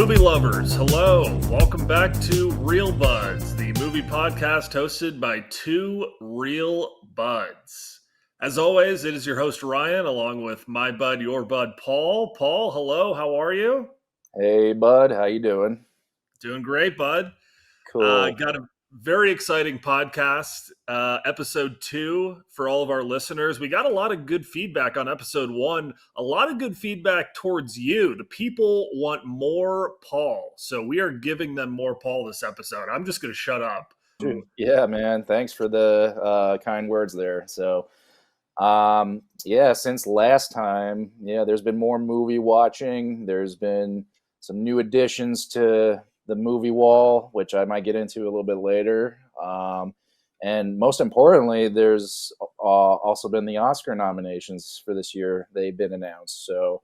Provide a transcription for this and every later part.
Movie lovers, hello. Welcome back to ReelBuds, the movie podcast hosted by two real buds. As always, it is your host Ryan, along with my bud, your bud, Paul. Paul, hello. How are you? Hey, bud. How you doing? Doing great, bud. Cool. Got a very exciting podcast, episode 2 for all of our listeners. We got a lot of good feedback on episode 1, a lot of good feedback towards you. The people want more Paul, so we are giving them more Paul this episode. I'm just going to shut up. Yeah, man. Thanks for the kind words there. So, since last time, there's been more movie watching. There's been some new additions to the movie wall, which I might get into a little bit later. And most importantly, there's also been the Oscar nominations for this year. They've been announced. So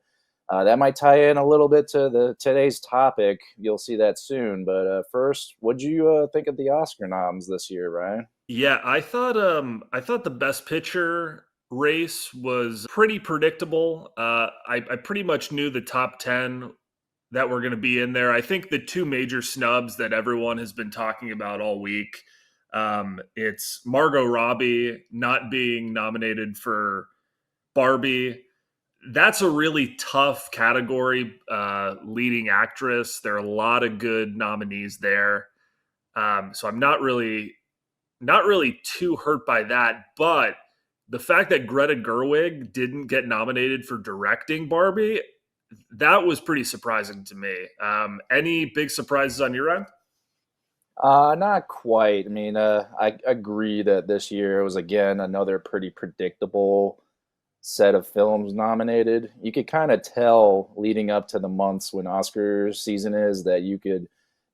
that might tie in a little bit to today's topic. You'll see that soon. But first, what'd you think of the Oscar noms this year, Ryan? Yeah, I thought the Best Picture race was pretty predictable. I pretty much knew the top 10 that were going to be in there. I think the two major snubs that everyone has been talking about all week, it's Margot Robbie not being nominated for Barbie. That's a really tough category, leading actress. There are a lot of good nominees there. So I'm not really too hurt by that, but the fact that Greta Gerwig didn't get nominated for directing Barbie, that was pretty surprising to me. Any big surprises on your end? Not quite. I mean, I agree that this year was again another pretty predictable set of films nominated. You could kind of tell leading up to the months when Oscar season is that you could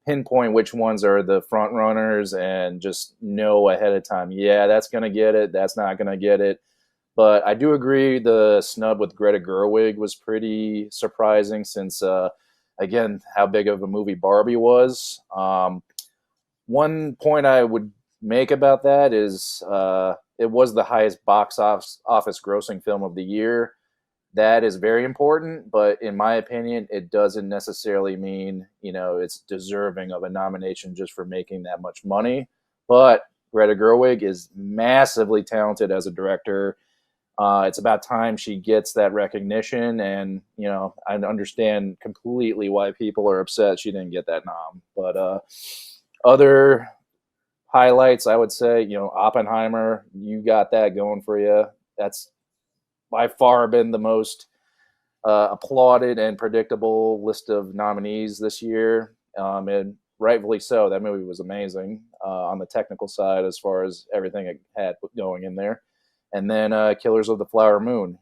pinpoint which ones are the front runners and just know ahead of time, yeah, that's going to get it, that's not going to get it. But I do agree the snub with Greta Gerwig was pretty surprising since, again, how big of a movie Barbie was. One point I would make about that is it was the highest box office grossing film of the year. That is very important, but in my opinion, it doesn't necessarily mean, it's deserving of a nomination just for making that much money. But Greta Gerwig is massively talented as a director. It's about time she gets that recognition, and I understand completely why people are upset she didn't get that nom. But other highlights, I would say, Oppenheimer, you got that going for you. That's by far been the most applauded and predictable list of nominees this year, and rightfully so. That movie was amazing on the technical side as far as everything it had going in there. And then Killers of the Flower Moon.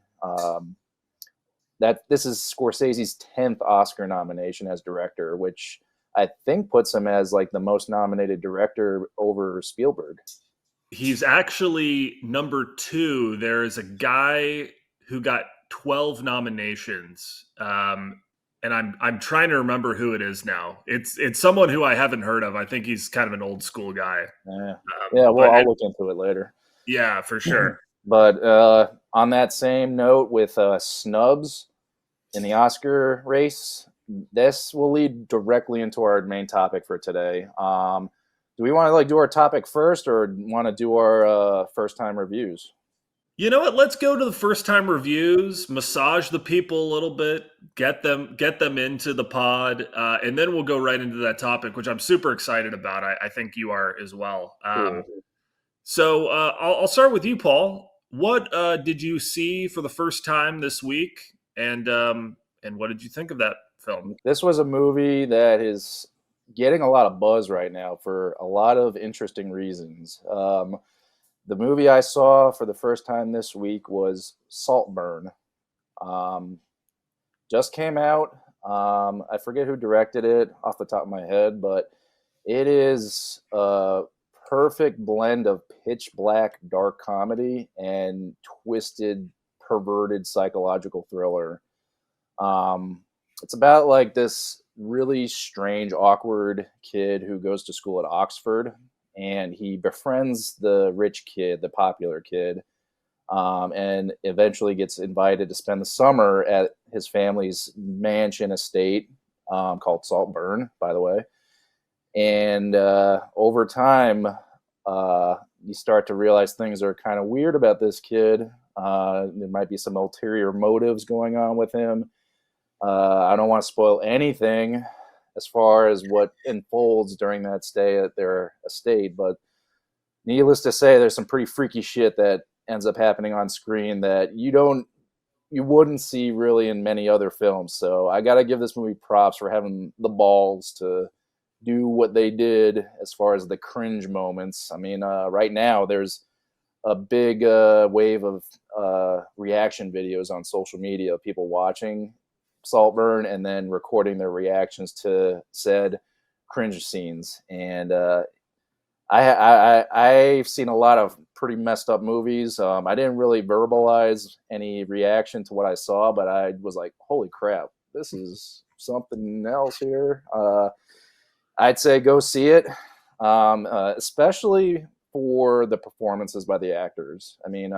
This is Scorsese's 10th Oscar nomination as director, which I think puts him as like the most nominated director over Spielberg. He's actually number 2. There is a guy who got 12 nominations, and I'm trying to remember who it is now. It's someone who I haven't heard of. I think he's kind of an old school guy. I'll look into it later. Yeah, for sure. But on that same note, with snubs in the Oscar race, this will lead directly into our main topic for today. Do we want to do our topic first, or want to do our first time reviews? You know what? Let's go to the first time reviews, massage the people a little bit, get them into the pod, and then we'll go right into that topic, which I'm super excited about. I think you are as well. Cool. So I'll start with you, Paul. What did you see for the first time this week, and what did you think of that film? This was a movie that is getting a lot of buzz right now for a lot of interesting reasons. The movie I saw for the first time this week was Saltburn. Just came out. I forget who directed it off the top of my head, but it is a perfect blend of pitch black dark comedy and twisted, perverted psychological thriller. It's about like this really strange, awkward kid who goes to school at Oxford, and he befriends the rich kid, the popular kid, and eventually gets invited to spend the summer at his family's mansion estate called Saltburn, by the way. And over time, you start to realize things are kind of weird about this kid. There might be some ulterior motives going on with him. I don't want to spoil anything as far as what unfolds during that stay at their estate, but needless to say, there's some pretty freaky shit that ends up happening on screen that you wouldn't see really in many other films. So I got to give this movie props for having the balls to do what they did as far as the cringe moments. I mean, right now there's a big wave of reaction videos on social media of people watching Saltburn and then recording their reactions to said cringe scenes. And I've seen a lot of pretty messed up movies. I didn't really verbalize any reaction to what I saw, but I was like, holy crap, this is something else here. I'd say go see it, especially for the performances by the actors. I mean,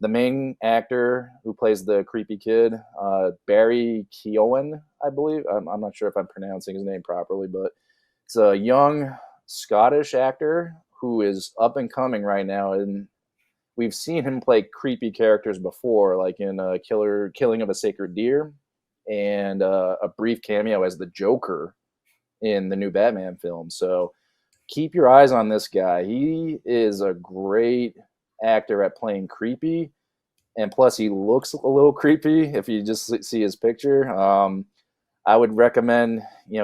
the main actor who plays the creepy kid, Barry Keoghan, I believe. I'm not sure if I'm pronouncing his name properly, but it's a young Scottish actor who is up and coming right now, and we've seen him play creepy characters before, like in Killing of a Sacred Deer, and a brief cameo as the Joker in the new Batman film. So keep your eyes on this guy. He is a great actor at playing creepy, and plus he looks a little creepy if you just see his picture. I would recommend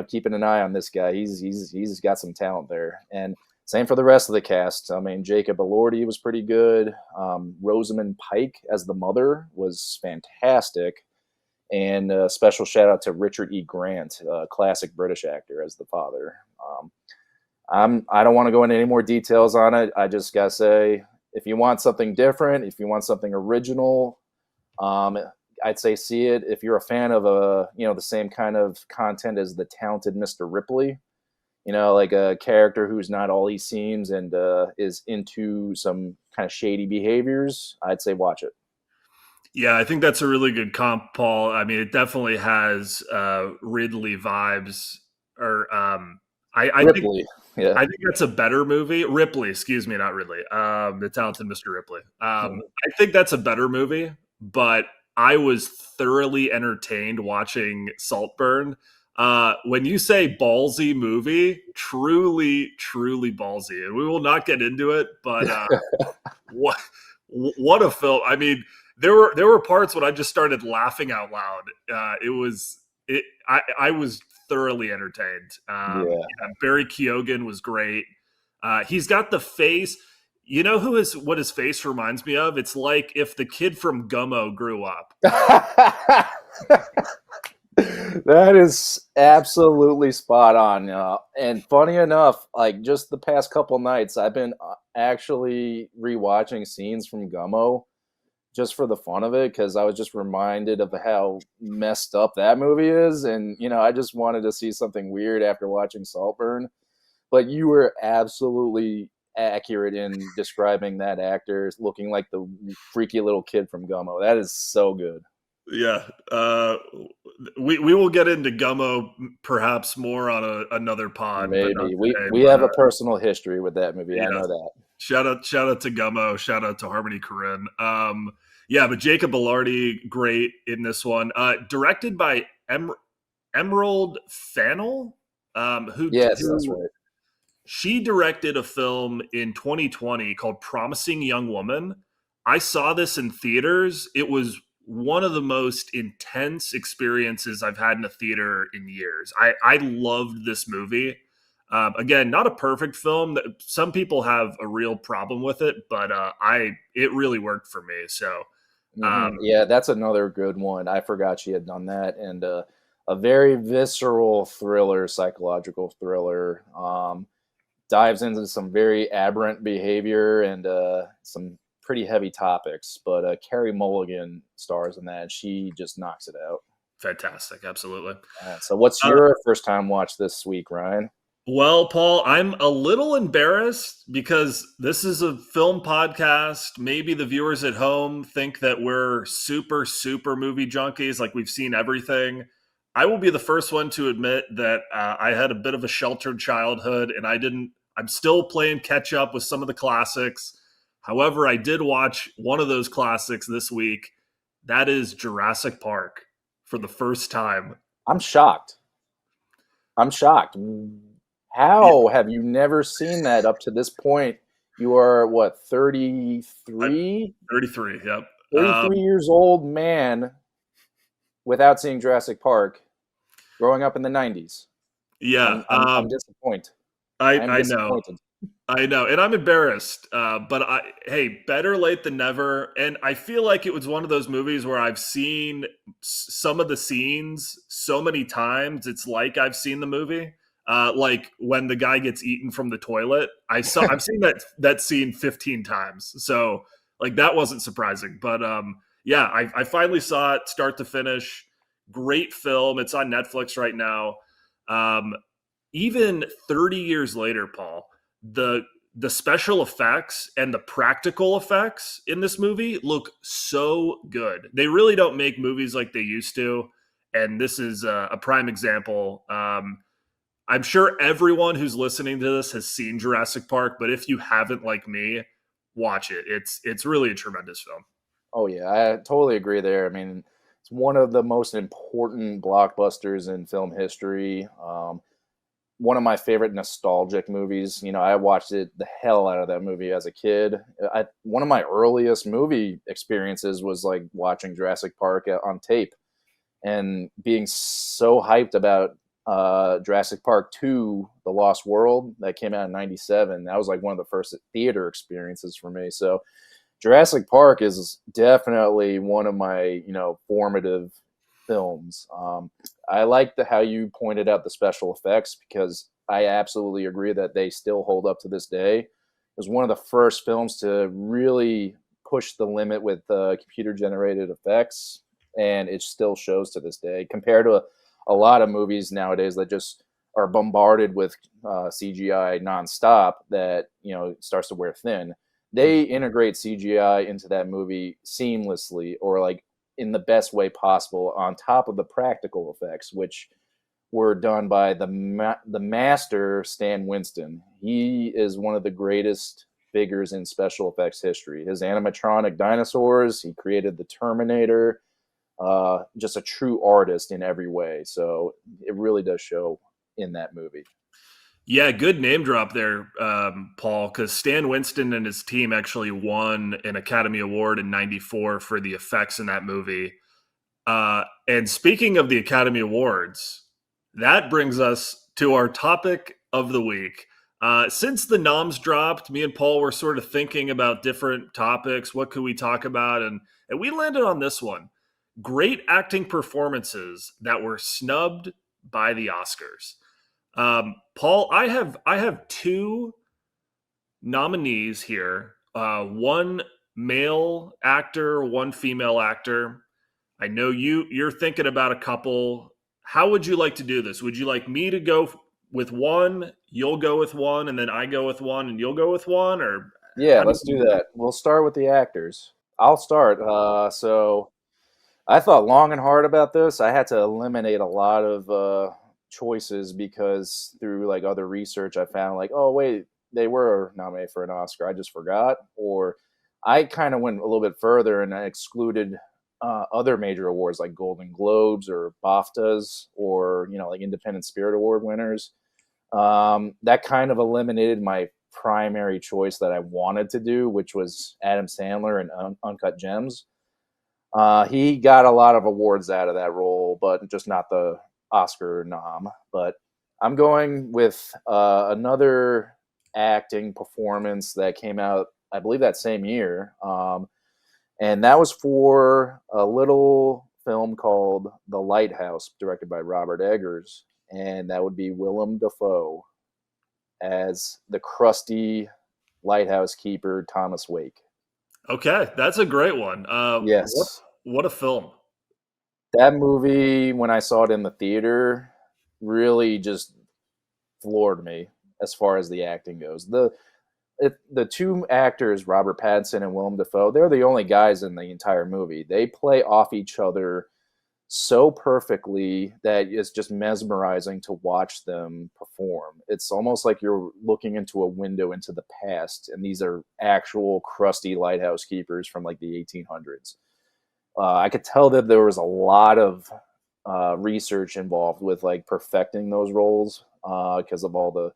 keeping an eye on this guy. He's got some talent there, and same for the rest of the cast. I mean, Jacob Elordi was pretty good. Rosamund Pike as the mother was fantastic. And a special shout out to Richard E. Grant, a classic British actor, as the father. I don't want to go into any more details on it. I just gotta say, if you want something different, if you want something original, I'd say see it. If you're a fan of the same kind of content as the talented Mr. Ripley, like a character who's not all he seems and is into some kind of shady behaviors, I'd say watch it. Yeah, I think that's a really good comp, Paul. I mean, it definitely has Ridley vibes. Or I think Ripley, yeah. I think that's a better movie. Ripley, excuse me, not Ridley. The talented Mr. Ripley. I think that's a better movie, but I was thoroughly entertained watching Saltburn. When you say ballsy movie, truly, truly ballsy, and we will not get into it, but what a film! I mean, there were parts when I just started laughing out loud. I was thoroughly entertained. Yeah, Barry Keoghan was great. He's got the face. You know what his face reminds me of? It's like if the kid from Gummo grew up. That is absolutely spot on. And funny enough, like just the past couple nights, I've been actually rewatching scenes from Gummo just for the fun of it, because I was just reminded of how messed up that movie is. And, I just wanted to see something weird after watching Saltburn. But you were absolutely accurate in describing that actor looking like the freaky little kid from Gummo. That is so good. Yeah. We will get into Gummo perhaps more on another pod. Maybe. But we have a personal history with that movie. Yeah. I know that. Shout out to Gummo. Shout out to Harmony Korine. Yeah, but Jacob Elordi, great in this one. Directed by Emerald Fennell. Yes, that's right. She directed a film in 2020 called Promising Young Woman. I saw this in theaters. It was one of the most intense experiences I've had in a theater in years. I loved this movie. Again, not a perfect film. Some people have a real problem with it, but it really worked for me. So, yeah, that's another good one. I forgot she had done that, and a very visceral thriller, psychological thriller. Dives into some very aberrant behavior and some pretty heavy topics. But Carey Mulligan stars in that, and she just knocks it out. Fantastic, absolutely. So, what's your first time watch this week, Ryan? Well, Paul, I'm a little embarrassed because this is a film podcast. Maybe the viewers at home think that we're super, super movie junkies, like we've seen everything. I will be the first one to admit that I had a bit of a sheltered childhood, and I didn't. I'm still playing catch up with some of the classics. However, I did watch one of those classics this week. That is Jurassic Park for the first time. I'm shocked. I'm shocked. Yeah, How have you never seen that up to this point? You are what, I'm 33? 33. Yep. 33 years old man without seeing Jurassic Park, growing up in the 90s. Yeah. I'm disappointed. I'm I know. disappointed. I know, and I'm embarrassed. But hey, better late than never. And I feel like it was one of those movies where I've seen some of the scenes so many times. It's like I've seen the movie. Like when the guy gets eaten from the toilet. I've seen that scene 15 times. So like that wasn't surprising. But yeah, I finally saw it start to finish. Great film. It's on Netflix right now. Um, Even 30 years later, Paul, the the special effects and the practical effects in this movie look so good. They really don't make movies like they used to, and this is a prime example. I'm sure everyone who's listening to this has seen Jurassic Park, but if you haven't, like me, watch it. It's really a tremendous film. Oh yeah, I totally agree there. I mean, it's one of the most important blockbusters in film history. One of my favorite nostalgic movies. You know, I watched it the hell out of that movie as a kid. One of my earliest movie experiences was like watching Jurassic Park on tape and being so hyped about Jurassic Park 2, The Lost World, that came out in 97. That was like one of the first theater experiences for me. So Jurassic Park is definitely one of my, formative films. I like how you pointed out the special effects because I absolutely agree that they still hold up to this day. It was one of the first films to really push the limit with computer generated effects, and it still shows to this day compared to a lot of movies nowadays that just are bombarded with CGI nonstop that starts to wear thin. They integrate CGI into that movie seamlessly, or like in the best way possible, on top of the practical effects, which were done by the master Stan Winston. He is one of the greatest figures in special effects history. His animatronic dinosaurs, he created the Terminator, just a true artist in every way. So it really does show in that movie. Yeah, good name drop there, Paul, because Stan Winston and his team actually won an Academy Award in '94 for the effects in that movie. And speaking of the Academy Awards, that brings us to our topic of the week. Since the noms dropped, me and Paul were sort of thinking about different topics. What could we talk about? And we landed on this one: great acting performances that were snubbed by the Oscars. Paul, I have two nominees here. One male actor, one female actor. I know you're thinking about a couple. How would you like to do this? Would you like me to go with one, you'll go with one, and then I go with one and you'll go with one, or Yeah, how do let's you do that. We'll start with the actors. I'll start. So I thought long and hard about this. I had to eliminate a lot of choices because through like other research, I found like, oh wait, they were nominated for an Oscar. I just forgot. Or I kind of went a little bit further and I excluded other major awards like Golden Globes or BAFTAs, or like Independent Spirit Award winners. That kind of eliminated my primary choice that I wanted to do, which was Adam Sandler in Uncut Gems. He got a lot of awards out of that role, but just not the Oscar nom. But I'm going with another acting performance that came out, I believe, that same year. And that was for a little film called The Lighthouse, directed by Robert Eggers. And that would be Willem Dafoe as the crusty lighthouse keeper, Thomas Wake. Okay, that's a great one. Yes. What a film. That movie, when I saw it in the theater, really just floored me as far as the acting goes. The two actors, Robert Pattinson and Willem Dafoe, they're the only guys in the entire movie. They play off each other so perfectly that it's just mesmerizing to watch them perform. It's almost like you're looking into a window into the past, and these are actual crusty lighthouse keepers from like the 1800s. I could tell that there was a lot of research involved with like perfecting those roles because of all the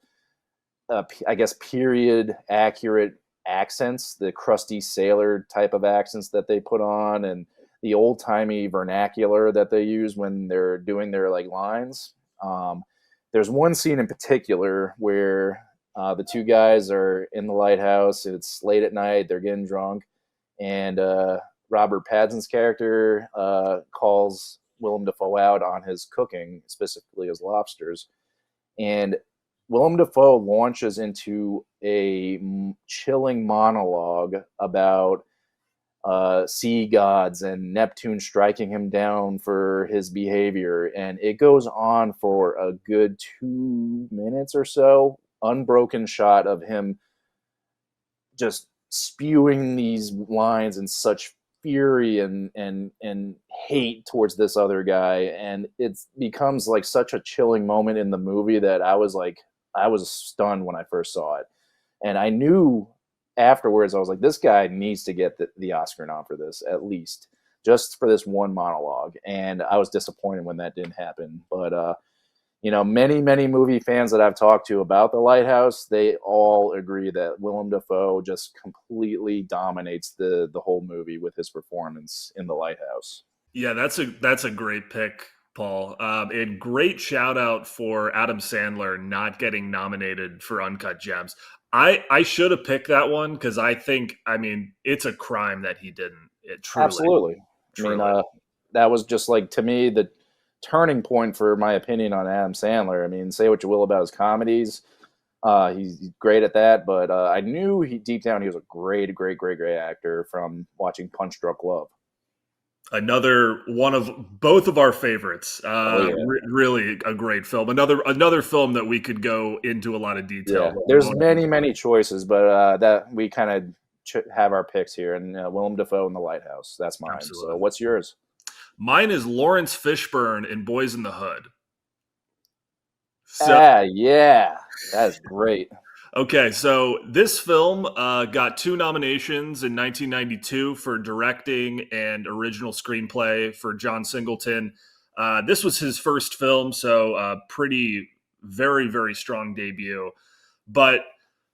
I guess period accurate accents, the crusty sailor type of accents that they put on, and the old timey vernacular that they use when they're doing their like lines. Um, there's one scene in particular where the two guys are in the lighthouse. It's late at night. They're getting drunk, and Robert Pattinson's character calls Willem Dafoe out on his cooking, specifically his lobsters, and Willem Dafoe launches into a chilling monologue about sea gods and Neptune striking him down for his behavior. And it goes on for a good 2 minutes or so, unbroken shot of him just spewing these lines in such fury and hate towards this other guy, and it becomes like such a chilling moment in the movie that I was stunned when I first saw it, and I knew afterwards I was like, this guy needs to get the Oscar nom for this, at least just for this one monologue. And I was disappointed when that didn't happen, but many movie fans that I've talked to about The Lighthouse, they all agree that Willem Dafoe just completely dominates the whole movie with his performance in The Lighthouse. Yeah, that's a great pick, Paul. And great shout out for Adam Sandler not getting nominated for Uncut Gems. I should have picked that one because I mean, it's a crime that he didn't. It truly, Absolutely. I mean, truly. that was just like, to me, the turning point for my opinion on Adam Sandler. I mean, say what you will about his comedies. He's great at that, but I knew deep down he was a great actor from watching Punch Drunk Love. Another one of both of our favorites. Oh yeah, Really a great film. Another film that we could go into a lot of yeah. detail. There's many choices, but that we kind of have our picks here, and Willem Dafoe in The Lighthouse. That's mine. So, Absolutely. what's yours? Mine is Lawrence Fishburne in Boys in the Hood. So Yeah, that's great. okay, so this film got two nominations in 1992 for directing and original screenplay for John Singleton. This was his first film, so very strong debut. But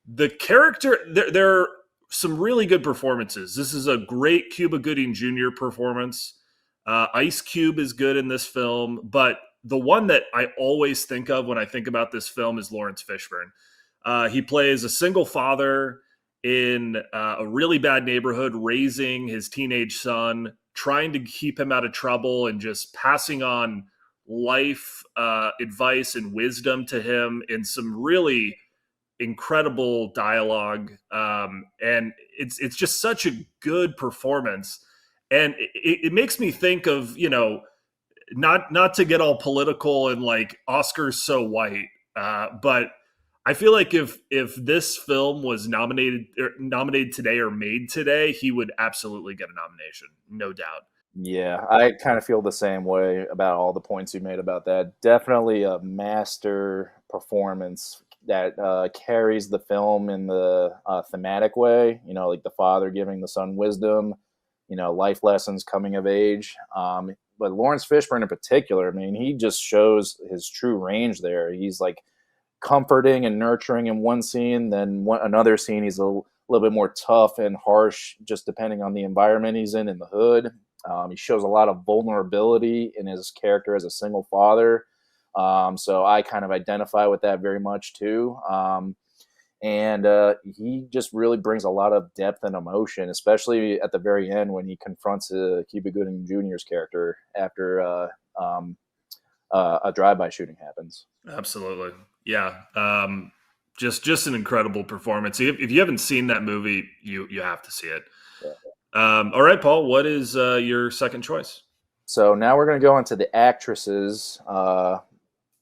the character, there are some really good performances. This is a great Cuba Gooding Jr. performance. Ice Cube is good in this film, but the one that I always think of when I think about this film is Lawrence Fishburne. He plays a single father in a really bad neighborhood, raising his teenage son, trying to keep him out of trouble, and just passing on life advice and wisdom to him in some really incredible dialogue. And it's just such a good performance, and it makes me think of not to get all political and like Oscars so white, but I feel like if this film was nominated today or made today, he would absolutely get a nomination, no doubt. Yeah, I kind of feel the same way about all the points you made about that. Definitely a master performance that carries the film in the thematic way, like the father giving the son wisdom, life lessons, coming of age. But Lawrence Fishburne in particular, I mean, he just shows his true range there. He's like comforting and nurturing in one scene, then another scene he's a little bit more tough and harsh, just depending on the environment he's in the hood. He shows a lot of vulnerability in his character as a single father. So I kind of identify with that very much too. And he just really brings a lot of depth and emotion, especially at the very end when he confronts Cuba Gooding Jr.'s character after a drive-by shooting happens. Absolutely, yeah. Just an incredible performance. If you haven't seen that movie, you have to see it. Yeah. All right, Paul, what is your second choice? So now we're going to go into the actresses.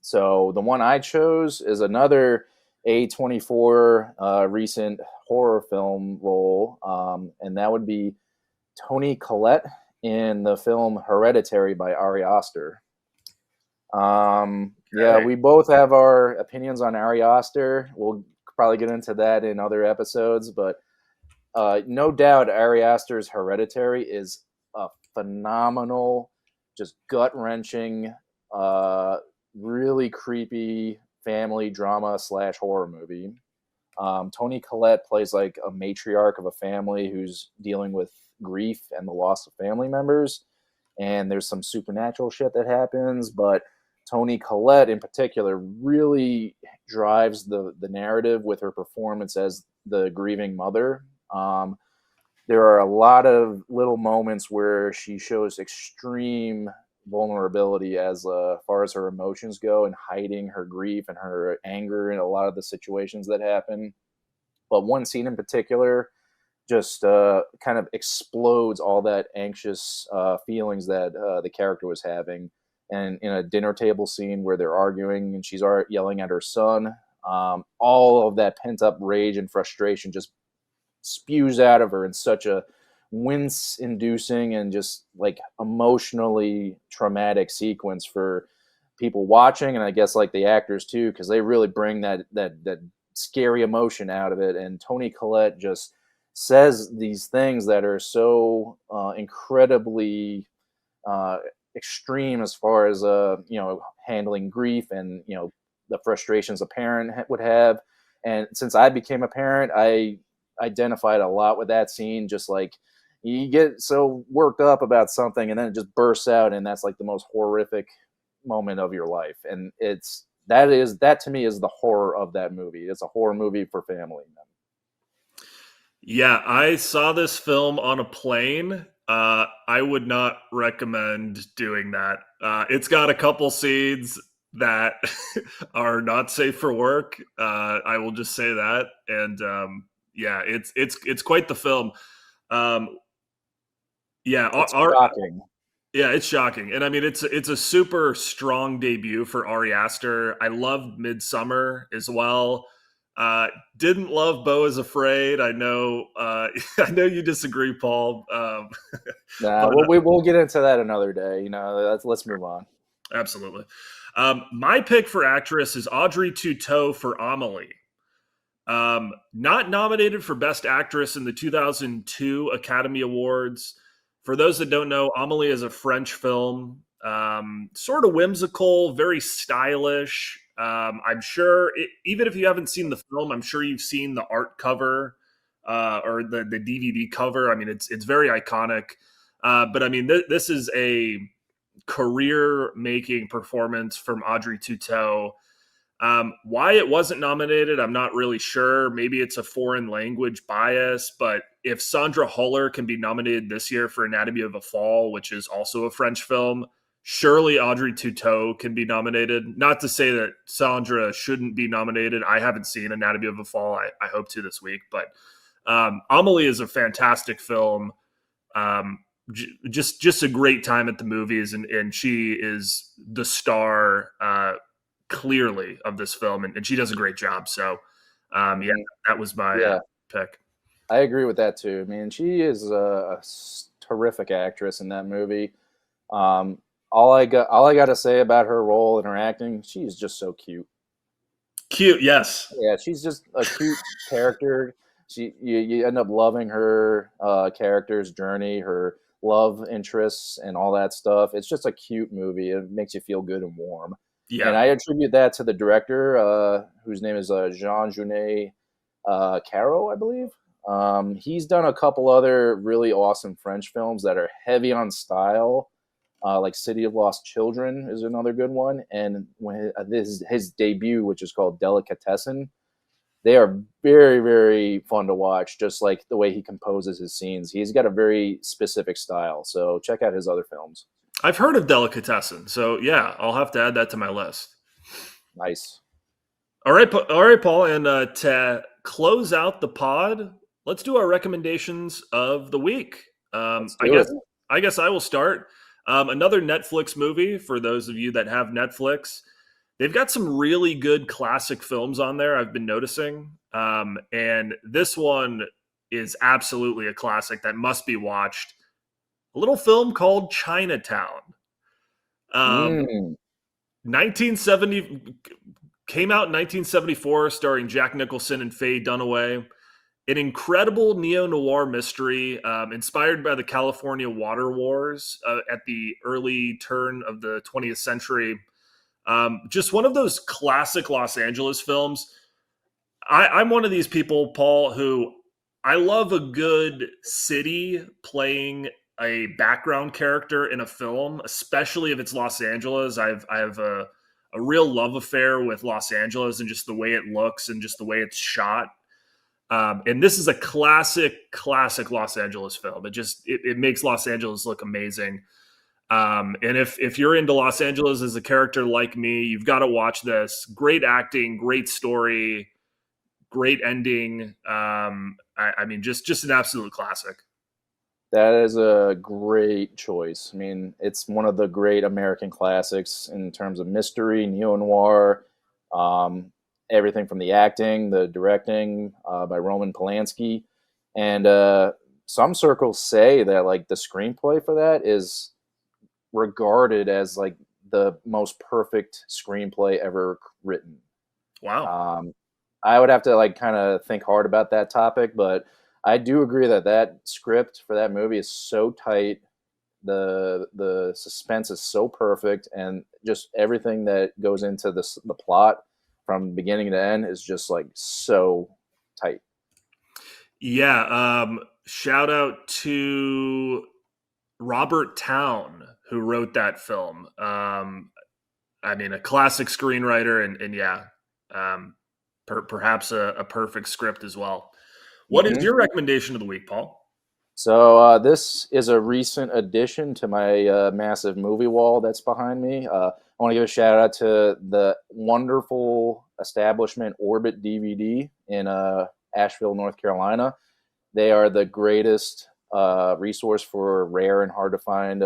So the one I chose is another A24 recent horror film role, and that would be Toni Collette in the film Hereditary by Ari Aster. Yeah, Okay. we both have our opinions on Ari Aster. We'll probably get into that in other episodes, but no doubt Ari Aster's Hereditary is a phenomenal, just gut wrenching, uh, really creepy family drama slash horror movie. Toni Collette plays like a matriarch of a family who's dealing with grief and the loss of family members. And there's some supernatural shit that happens, but Toni Collette in particular really drives the narrative with her performance as the grieving mother. There are a lot of little moments where she shows extreme vulnerability as far as her emotions go and hiding her grief and her anger in a lot of the situations that happen. But one scene in particular just kind of explodes all that anxious feelings that the character was having. And in a dinner table scene where they're arguing and she's yelling at her son, all of that pent up rage and frustration just spews out of her in such a wince inducing and just like emotionally traumatic sequence for people watching, and I guess like the actors too, because they really bring that scary emotion out of it. And Toni Collette just says these things that are so incredibly uh, extreme as far as handling grief and the frustrations a parent would have. And since I became a parent, I identified a lot with that scene. Just like you get so worked up about something and then it just bursts out, and that's like the most horrific moment of your life. And that to me is the horror of that movie. It's a horror movie for family. Yeah, I saw this film on a plane. I would not recommend doing that. It's got a couple scenes that are not safe for work. I will just say that, and yeah, it's quite the film. Um, yeah, It's shocking. yeah, it's shocking, and I mean it's a super strong debut for Ari Aster. I loved Midsummer as well. Uh, didn't love Beau is Afraid. I know, I know you disagree, Paul. Nah, But we'll get into that another day. Let's move on. absolutely. My pick for actress is Audrey Tautou for Amelie. Not nominated for Best Actress in the 2002 Academy Awards. For those that don't know, Amelie is a French film, sort of whimsical, very stylish. I'm sure, even if you haven't seen the film, I'm sure you've seen the art cover or the DVD cover. I mean, it's very iconic. But I mean, this is a career making performance from Audrey Tautou. Why it wasn't nominated, I'm not really sure. Maybe it's a foreign language bias, but if Sandra Huller can be nominated this year for Anatomy of a Fall, which is also a French film, surely Audrey Tautou can be nominated. Not to say that Sandra shouldn't be nominated. I haven't seen Anatomy of a Fall. I hope to this week, but Amelie is a fantastic film. Um, just a great time at the movies, and she is the star clearly of this film, and she does a great job. So, yeah, Mm, that was my yeah, pick. I agree with that too. I mean, she is a terrific actress in that movie. All I got to say about her role and her acting, she's just so cute. Cute, yes, Yeah, she's just a cute character. You end up loving her character's journey, her love interests, and all that stuff. It's just a cute movie. It makes you feel good and warm. And yeah, I attribute that to the director, whose name is Jean Genet Caro, I believe. He's done a couple other really awesome French films that are heavy on style, like City of Lost Children is another good one. And when his debut, which is called Delicatessen, they are very, very fun to watch, just like the way he composes his scenes. He's got a very specific style. So check out his other films. I've heard of Delicatessen, so yeah, I'll have to add that to my list. Nice. All right, Paul, and to close out the pod, let's do our recommendations of the week. Um, Let's I do it. guess I guess I will start. Another Netflix movie for those of you that have Netflix. They've got some really good classic films on there. I've been noticing, and this one is absolutely a classic that must be watched. a little film called Chinatown. Um, Mm. 1970 came out in 1974, starring Jack Nicholson and Faye Dunaway. An incredible neo noir mystery inspired by the California water wars at the early turn of the 20th century. Just one of those classic Los Angeles films. I'm one of these people, Paul, who I love a good city playing a background character in a film, especially if it's Los Angeles. I have a real love affair with Los Angeles and just the way it looks and just the way it's shot. And this is a classic Los Angeles film. It makes Los Angeles look amazing. And if you're into Los Angeles as a character like me, you've got to watch this. Great acting, great story, great ending. I mean, just an absolute classic. That is a great choice. I mean, it's one of the great American classics in terms of mystery, neo noir, um, everything from the acting, the directing by Roman Polanski, and some circles say that like the screenplay for that is regarded as like the most perfect screenplay ever written. Wow. Um, I would have to like kind of think hard about that topic, but I do agree that that script for that movie is so tight. The suspense is so perfect, and just everything that goes into the plot from beginning to end is just like so tight. Yeah. Shout out to Robert Town, who wrote that film. I mean, a classic screenwriter, and yeah, um, perhaps a perfect script as well. What is Hmm. your recommendation of the week, Paul? So this is a recent addition to my massive movie wall that's behind me. I want to give a shout out to the wonderful establishment Orbit DVD in Asheville, North Carolina. They are the greatest resource for rare and hard to find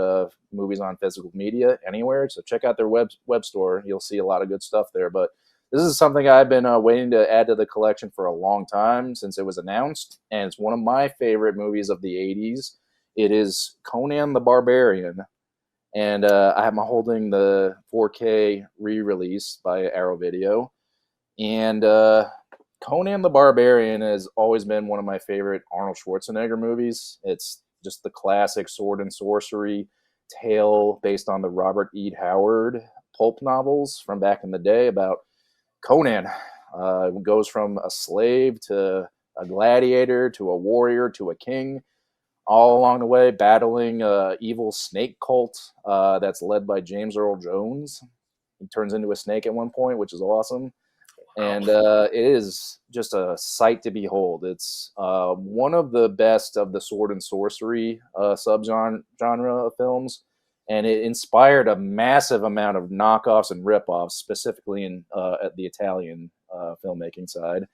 movies on physical media anywhere. So check out their web store. You'll see a lot of good stuff there. But this is something I've been waiting to add to the collection for a long time since it was announced, and it's one of my favorite movies of the '80s. It is Conan the Barbarian, and I'm holding the 4K re-release by Arrow Video, and Conan the Barbarian has always been one of my favorite Arnold Schwarzenegger movies. It's just the classic sword and sorcery tale based on the Robert E. Howard pulp novels from back in the day about Conan. Goes from a slave to a gladiator to a warrior to a king, all along the way battling evil snake cult that's led by James Earl Jones. He turns into a snake at one point, which is awesome, Wow. and it is just a sight to behold. It's one of the best of the sword and sorcery subgenre of films, and it inspired a massive amount of knockoffs and ripoffs, specifically in at the Italian filmmaking side.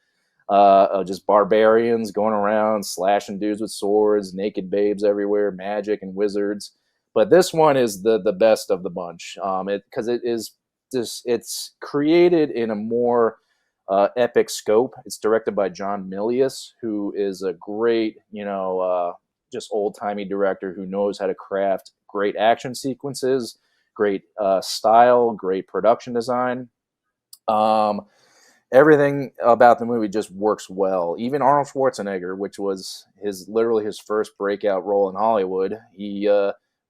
Just barbarians going around slashing dudes with swords, naked babes everywhere, magic and wizards. But this one is the best of the bunch. Because it is just it's created in a more epic scope. It's directed by John Milius, who is a great, just old timey director who knows how to craft great action sequences, great style, great production design. Um, Everything about the movie just works well. Even Arnold Schwarzenegger, which was his literally his first breakout role in Hollywood, he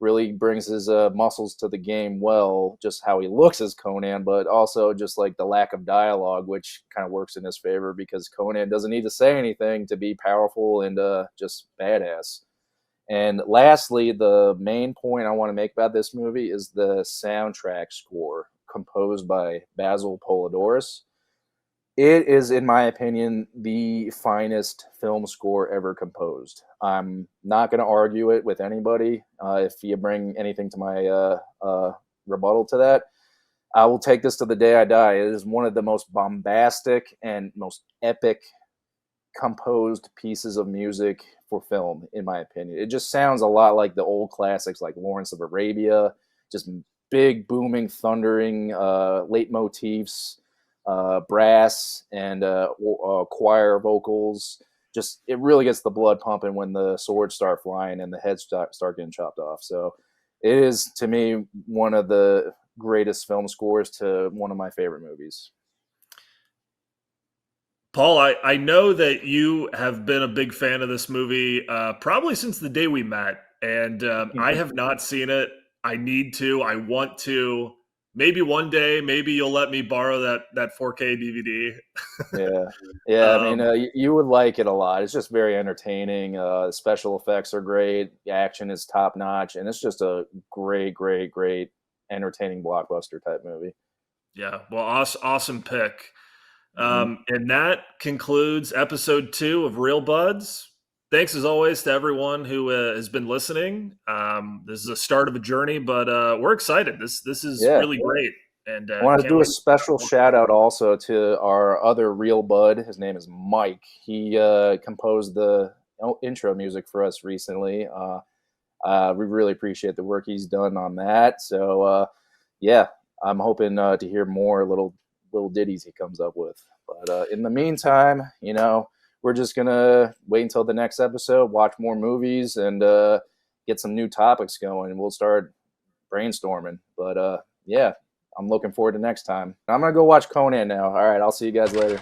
really brings his muscles to the game well. Just how he looks as Conan, but also just like the lack of dialogue, which kind of works in his favor because Conan doesn't need to say anything to be powerful and just badass. And lastly, the main point I want to make about this movie is the soundtrack score composed by Basil Polidorus. It is, in my opinion, the finest film score ever composed. I'm not going to argue it with anybody. If you bring anything to my rebuttal to that, I will take this to the day I die. It is one of the most bombastic and most epic composed pieces of music for film, in my opinion. It just sounds a lot like the old classics like Lawrence of Arabia, just big, booming, thundering leitmotifs, brass and choir vocals, just it really gets the blood pumping when the swords start flying and the heads start getting chopped off. So it is, to me, one of the greatest film scores to one of my favorite movies. Paul, I know that you have been a big fan of this movie probably since the day we met, and I have not seen it. I need to. I want to. Maybe one day, maybe you'll let me borrow that 4K DVD. Yeah, yeah. I mean, um, you would like it a lot. It's just very entertaining. Special effects are great. The action is top notch, and it's just a great, great, great, entertaining blockbuster type movie. yeah, well, awesome pick. Hmm. And that concludes episode 2 of Real Buds. Thanks as always to everyone who has been listening. This is a start of a journey, but we're excited. This is Yeah, really great, and I want to can't do a wait. special shout out also to our other real bud. His name is Mike. He composed the intro music for us recently. We really appreciate the work he's done on that. So yeah, I'm hoping to hear more little ditties he comes up with. But in the meantime, we're just gonna wait until the next episode, watch more movies, and get some new topics going, and we'll start brainstorming. But yeah, I'm looking forward to next time. I'm gonna go watch Conan now. All right, I'll see you guys later.